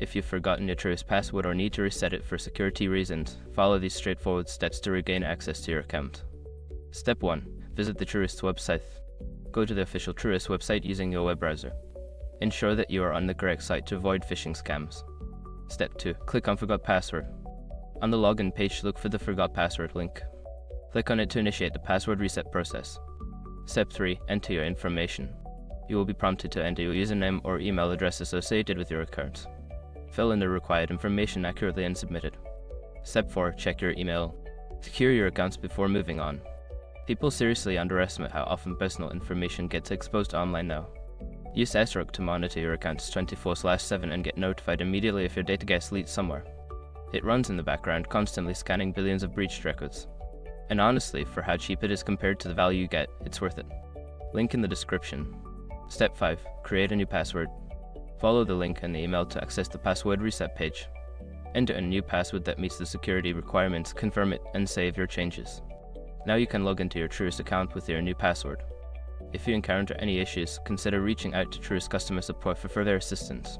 If you've forgotten your Truist password or need to reset it for security reasons, follow these straightforward steps to regain access to your account. Step 1. Visit the Truist website. Go to the official Truist website using your web browser. Ensure that you are on the correct site to avoid phishing scams. Step 2. Click on Forgot Password. On the login page, look for the Forgot Password link. Click on it to initiate the password reset process. Step 3. Enter your information. You will be prompted to enter your username or email address associated with your account. Fill in the required information accurately and submit it. Step 4. Check your email. Secure your accounts before moving on. People seriously underestimate how often personal information gets exposed online now. Use SROC to monitor your accounts 24/7 and get notified immediately if your data gets leaked somewhere. It runs in the background, constantly scanning billions of breached records. And honestly, for how cheap it is compared to the value you get, it's worth it. Link in the description. Step 5. Create a new password. Follow the link in the email to access the password reset page. Enter a new password that meets the security requirements, confirm it, and save your changes. Now you can log into your Truist account with your new password. If you encounter any issues, consider reaching out to Truist customer support for further assistance.